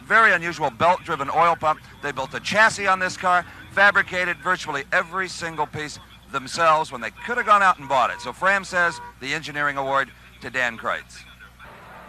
very unusual belt-driven oil pump. They built a chassis on this car, fabricated virtually every single piece themselves when they could have gone out and bought it. So Fram says the engineering award to Dan Kreitz.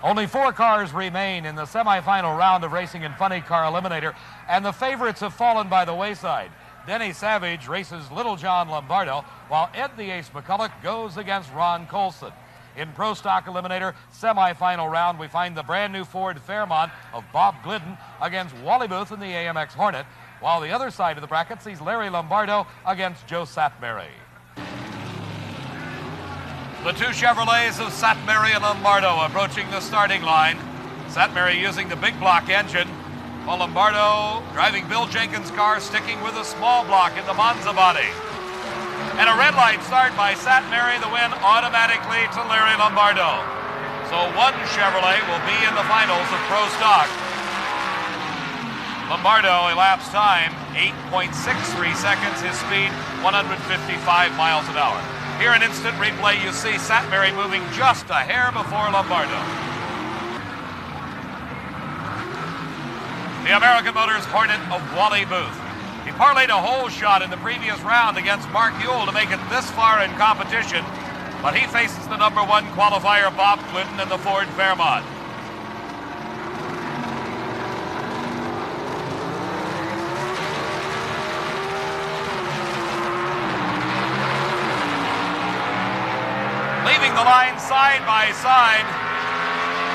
Only 4 cars remain in the semifinal round of Racing and Funny Car Eliminator, and the favorites have fallen by the wayside. Denny Savage races Little John Lombardo, while Ed the Ace McCulloch goes against Ron Colson. In Pro Stock Eliminator semifinal round, we find the brand new Ford Fairmont of Bob Glidden against Wally Booth in the AMX Hornet, while the other side of the bracket sees Larry Lombardo against Joe Satmary. The 2 Chevrolets of Satmary and Lombardo approaching the starting line. Satmary using the big block engine, while Lombardo driving Bill Jenkins' car, sticking with a small block in the Monza body. And a red light start by Satmary, the win automatically to Larry Lombardo. So 1 Chevrolet will be in the finals of Pro Stock. Lombardo elapsed time, 8.63 seconds, his speed, 155 miles an hour. Here in instant replay, you see Satmary moving just a hair before Lombardo. The American Motors Hornet of Wally Booth. He parlayed a hole shot in the previous round against Mark Ewell to make it this far in competition, but he faces the number 1 qualifier, Bob Glidden, in the Ford Fairmont. Leaving the line side by side,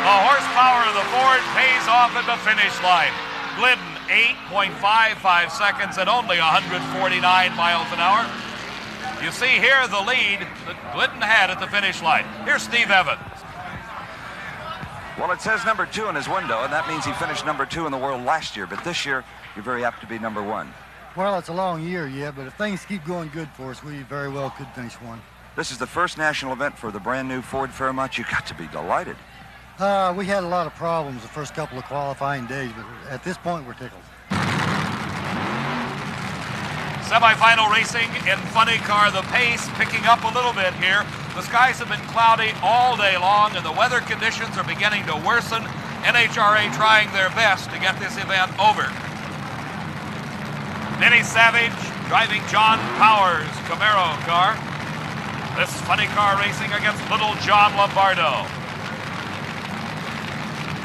the horsepower of the Ford pays off at the finish line. Glidden, 8.55 seconds at only 149 miles an hour. You see here the lead that Glidden had at the finish line. Here's Steve Evans. Well, it says number 2 in his window, and that means he finished number 2 in the world last year. But this year, you're very apt to be number 1. Well, it's a long year, yeah, but if things keep going good for us, we very well could finish 1. This is the first national event for the brand new Ford Fairmont. You got to be delighted. We had a lot of problems the first couple of qualifying days, but at this point, we're tickled. Semi-final racing in Funny Car, the pace picking up a little bit here. The skies have been cloudy all day long, and the weather conditions are beginning to worsen. NHRA trying their best to get this event over. Denny Savage driving John Powers' Camaro car. This Funny Car racing against Little John Lombardo.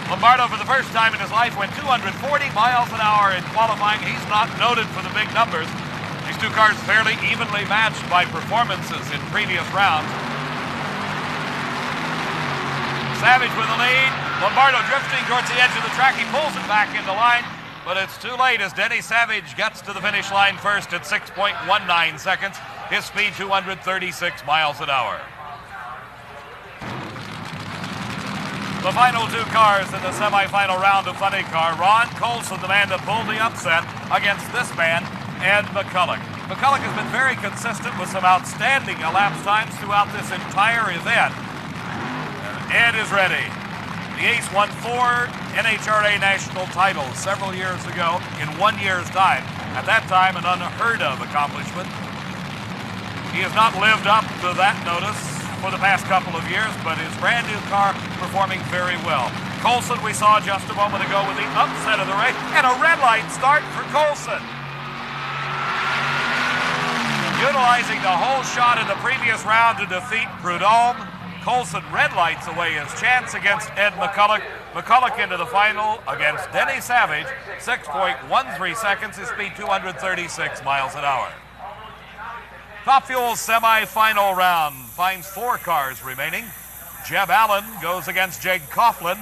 Lombardo, for the first time in his life, went 240 miles an hour in qualifying. He's not noted for the big numbers. These 2 cars fairly evenly matched by performances in previous rounds. Savage with the lead. Lombardo drifting towards the edge of the track. He pulls it back into line, but it's too late as Denny Savage gets to the finish line first at 6.19 seconds. His speed, 236 miles an hour. The final 2 cars in the semifinal round of Funny Car. Ron Colson, the man that pulled the upset against this man, Ed McCulloch. McCulloch has been very consistent with some outstanding elapsed times throughout this entire event. Ed is ready. The Ace won 4 NHRA national titles several years ago in 1 year's time. At that time, an unheard of accomplishment. He has not lived up to that notice for the past couple of years, but his brand new car performing very well. Colson, we saw just a moment ago with the upset of the race, and a red light start for Colson. Utilizing the whole shot in the previous round to defeat Prudhomme, Colson red lights away his chance against Ed McCulloch. McCulloch into the final against Denny Savage, 6.13 seconds, his speed 236 miles an hour. Top Fuel semi-final round finds 4 cars remaining. Jeb Allen goes against Jake Coughlin,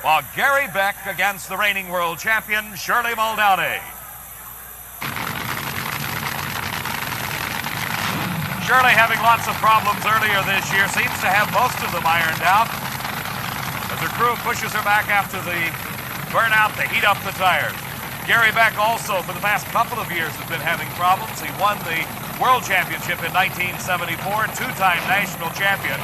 while Gary Beck against the reigning world champion, Shirley Muldowney. Shirley having lots of problems earlier this year, seems to have most of them ironed out, as her crew pushes her back after the burnout to heat up the tires. Gary Beck also, for the past couple of years, has been having problems. He won the World Championship in 1974, 2-time national champion.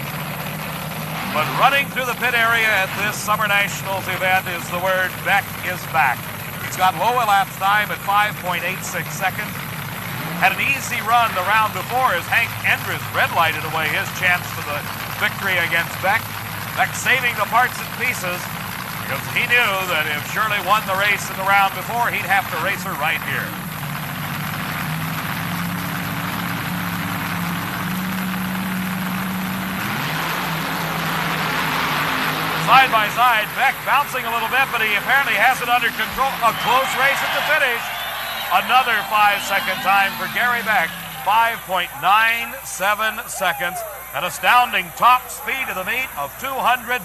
But running through the pit area at this Summer Nationals event is the word Beck is back. He's got low elapsed time at 5.86 seconds. Had an easy run the round before as Hank Endres red-lighted away his chance for the victory against Beck. Beck saving the parts and pieces. 2 because he knew that if Shirley won the race in the round before, he'd have to race her right here. Side by side, Beck bouncing a little bit, but he apparently has it under control. A close race at the finish. Another 5-second time for Gary Beck. 5.97 seconds. An astounding top speed of the meet of 247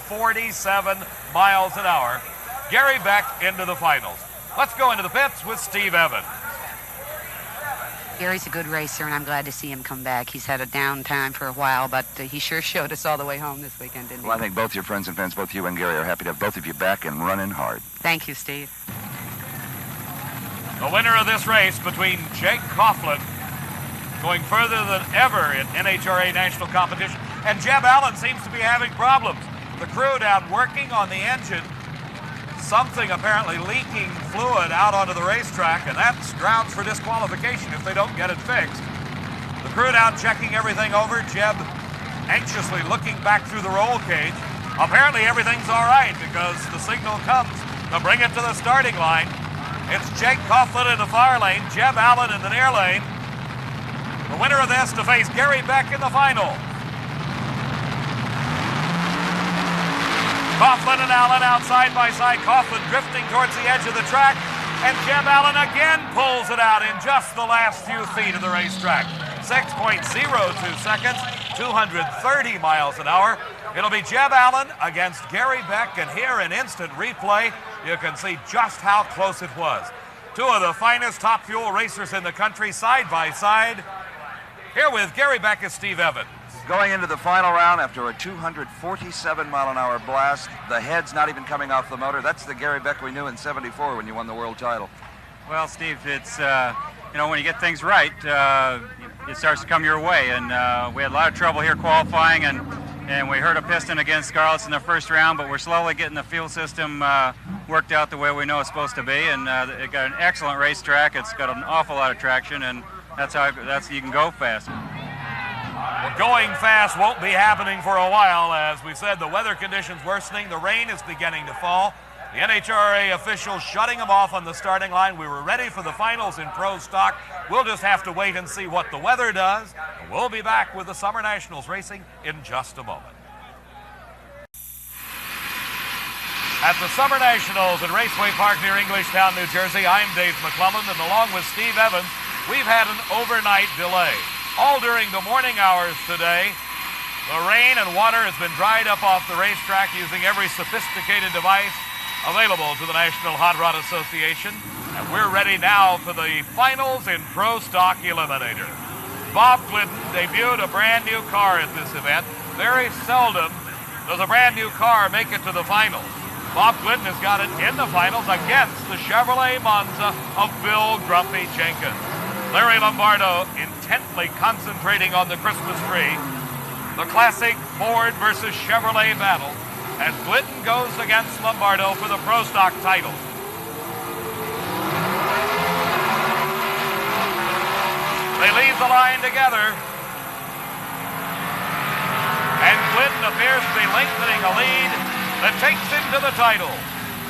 miles an hour. Gary Beck into the finals. Let's go into the pits with Steve Evans. Gary's a good racer, and I'm glad to see him come back. He's had a down time for a while, but he sure showed us all the way home this weekend, didn't he? Well, I think both your friends and fans, both you and Gary, are happy to have both of you back and running hard. Thank you, Steve. The winner of this race between Jake Coughlin, going further than ever in NHRA national competition, and Jeb Allen seems to be having problems. The crew down working on the engine. Something apparently leaking fluid out onto the racetrack, and that's grounds for disqualification if they don't get it fixed. The crew down checking everything over. Jeb anxiously looking back through the roll cage. Apparently everything's all right because the signal comes to bring it to the starting line. It's Jake Coughlin in the far lane, Jeb Allen in the near lane. The winner of this to face Gary Beck in the final. Coughlin and Allen out side by side. Coughlin drifting towards the edge of the track. And Jeb Allen again pulls it out in just the last few feet of the racetrack. 6.02 seconds, 230 miles an hour. It'll be Jeb Allen against Gary Beck. And here in instant replay, you can see just how close it was. Two of the finest top fuel racers in the country side by side. Here with Gary Beck is Steve Evans. Going into the final round after a 247-mile-an-hour blast, the head's not even coming off the motor. That's the Gary Beck we knew in '74 when you won the world title. Well, Steve, it's, when you get things right, it starts to come your way. And we had a lot of trouble here qualifying, and we hurt a piston against Scarlett's in the first round, but we're slowly getting the fuel system worked out the way we know it's supposed to be. And it got an excellent racetrack. It's got an awful lot of traction, and that's you can go fast. Well, going fast won't be happening for a while. As we said, the weather conditions worsening. The rain is beginning to fall. The NHRA officials shutting them off on the starting line. We were ready for the finals in pro stock. We'll just have to wait and see what the weather does. And we'll be back with the Summer Nationals racing in just a moment. At the Summer Nationals at Raceway Park near Englishtown, New Jersey, I'm Dave McClellan, and along with Steve Evans, we've had an overnight delay. All during the morning hours today, the rain and water has been dried up off the racetrack using every sophisticated device available to the National Hot Rod Association. And we're ready now for the finals in Pro Stock Eliminator. Bob Glidden debuted a brand new car at this event. Very seldom does a brand new car make it to the finals. Bob Glidden has got it in the finals against the Chevrolet Monza of Bill Grumpy Jenkins. Larry Lombardo intently concentrating on the Christmas tree. The classic Ford versus Chevrolet battle as Glidden goes against Lombardo for the Pro Stock title. They leave the line together. And Glidden appears to be lengthening a lead that takes him to the title.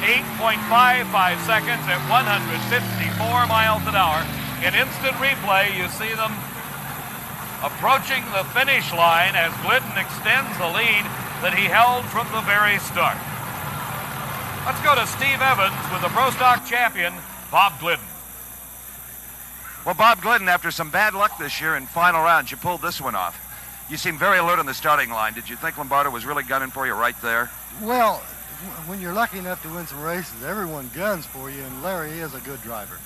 8.55 seconds at 154 miles an hour. In instant replay, you see them approaching the finish line as Glidden extends the lead that he held from the very start. Let's go to Steve Evans with the Pro Stock champion, Bob Glidden. Well, Bob Glidden, after some bad luck this year in final rounds, you pulled this one off. You seemed very alert on the starting line. Did you think Lombardo was really gunning for you right there? Well, when you're lucky enough to win some races, everyone guns for you, and Larry is a good driver.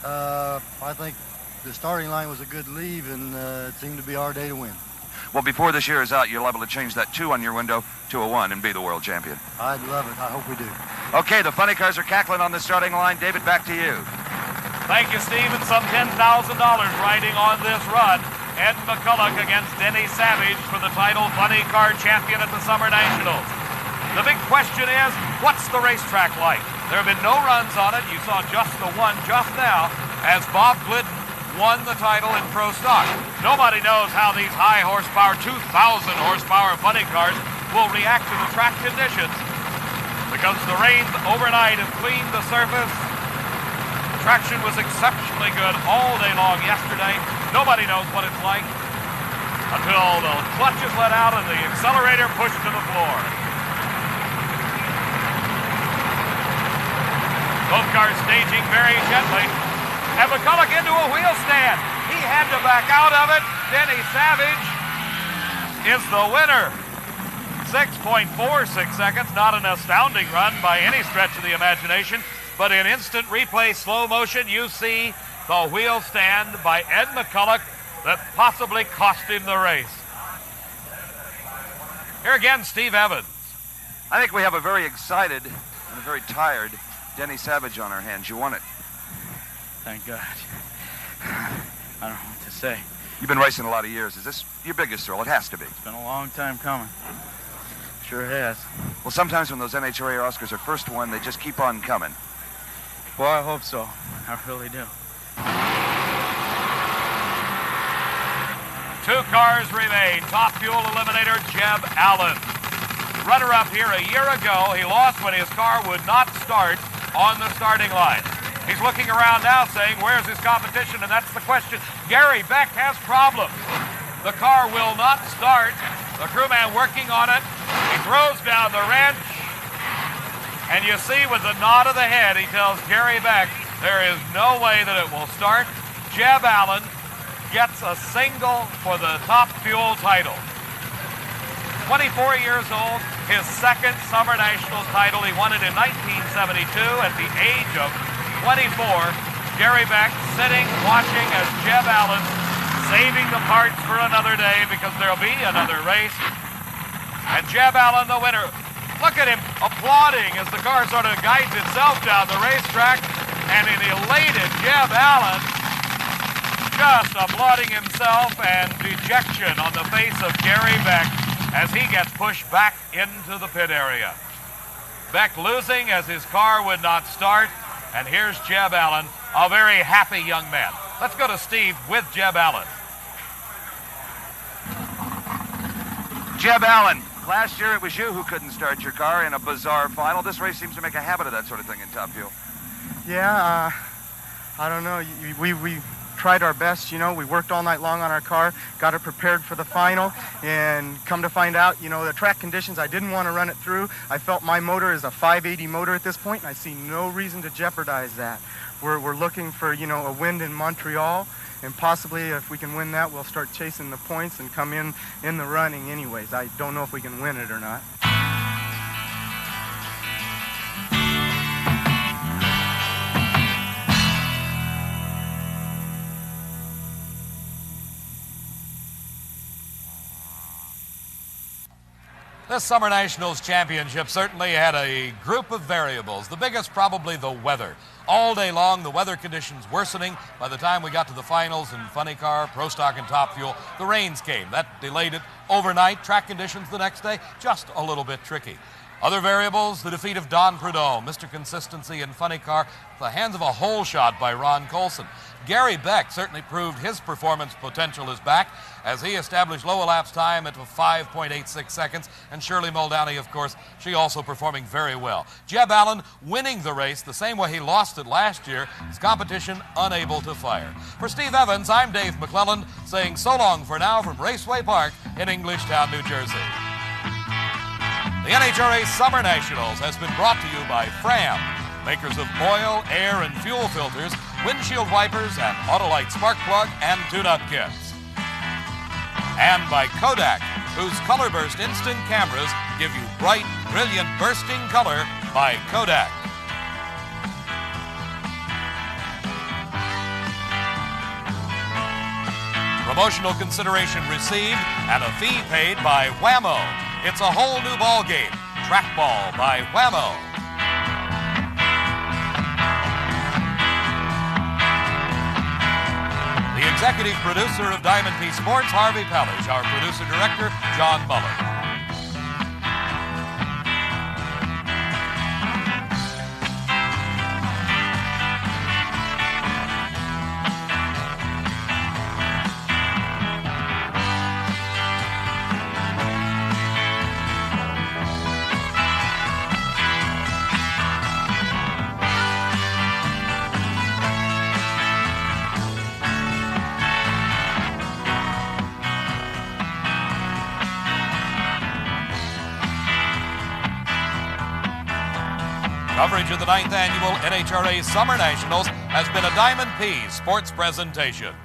I think the starting line was a good leave, and it seemed to be our day to win. Well, before this year is out, you're liable to change that 2 on your window to a 1 and be the world champion. I'd love it. I hope we do. Okay, the funny cars are cackling on the starting line. David, back to you. Thank you, Steve, and some $10,000 riding on this run. Ed McCulloch against Denny Savage for the title funny car champion at the Summer Nationals. The big question is, what's the racetrack like? There have been no runs on it. You saw just the one just now as Bob Glidden won the title in Pro Stock. Nobody knows how these high horsepower, 2,000 horsepower funny cars will react to the track conditions. because the rain overnight has cleaned the surface. Traction was exceptionally good all day long yesterday. Nobody knows what it's like until the clutch is let out and the accelerator pushed to the floor. Both cars staging very gently. And McCulloch into a wheel stand. He had to back out of it. Denny Savage is the winner. 6.46 seconds, not an astounding run by any stretch of the imagination, but in instant replay slow motion, you see the wheel stand by Ed McCulloch that possibly cost him the race. Here again, Steve Evans. I think we have a very excited and a very tired Denny Savage on our hands. You won it. Thank God. I don't know what to say. You've been racing a lot of years. Is this your biggest thrill? It has to be. It's been a long time coming. Sure has. Well, sometimes when those NHRA Oscars are first won, they just keep on coming. Well, I hope so. I really do. 2 cars remain. Top fuel eliminator Jeb Allen. Runner-up here a year ago. He lost when his car would not start on the starting line. He's looking around now saying, where's his competition? And that's the question. Gary Beck has problems. The car will not start. The crewman working on it. He throws down the wrench. And you see with the nod of the head, he tells Gary Beck, there is no way that it will start. Jeb Allen gets a single for the top fuel title. 24 years old, his second Summer Nationals title. He won it in 1972 at the age of 24. Gary Beck sitting, watching as Jeb Allen saving the parts for another day because there'll be another race. And Jeb Allen, the winner. Look at him applauding as the car sort of guides itself down the racetrack. And an elated Jeb Allen just applauding himself, and dejection on the face of Gary Beck as he gets pushed back into the pit area. Beck losing as his car would not start. And here's Jeb Allen, a very happy young man. Let's go to Steve with Jeb Allen. Jeb Allen, last year it was you who couldn't start your car in a bizarre final. This race seems to make a habit of that sort of thing in Top Fuel. Yeah, I don't know. We tried our best, you know. We worked all night long on our car, got it prepared for the final, and come to find out, you know, the track conditions, I didn't want to run it through. I felt my motor is a 580 motor at this point, and I see no reason to jeopardize that. We're looking for, you know, a win in Montreal, and possibly if we can win that, we'll start chasing the points and come in the running anyways. I don't know if we can win it or not. This Summer Nationals Championship certainly had a group of variables. The biggest probably the weather. All day long, the weather conditions worsening. By the time we got to the finals in Funny Car, Pro Stock, and Top Fuel, the rains came. That delayed it overnight. Track conditions the next day, just a little bit tricky. Other variables, the defeat of Don Prudhomme, Mr. Consistency in Funny Car, the hands of a hole shot by Ron Colson. Gary Beck certainly proved his performance potential is back as he established low elapsed time at 5.86 seconds. And Shirley Muldowney, of course, she also performing very well. Jeb Allen winning the race the same way he lost it last year. His competition unable to fire. For Steve Evans, I'm Dave McClelland saying so long for now from Raceway Park in Englishtown, New Jersey. The NHRA Summer Nationals has been brought to you by Fram, makers of oil, air, and fuel filters, windshield wipers, and Autolite spark plug and tune-up kits. And by Kodak, whose Color Burst instant cameras give you bright, brilliant, bursting color by Kodak. Promotional consideration received and a fee paid by Whammo. It's a whole new ball game. Trackball by Whammo. The executive producer of Diamond P Sports, Harvey Pellish. Our producer-director, John Muller. Coverage of the 9th Annual NHRA Summer Nationals has been a Diamond P Sports presentation.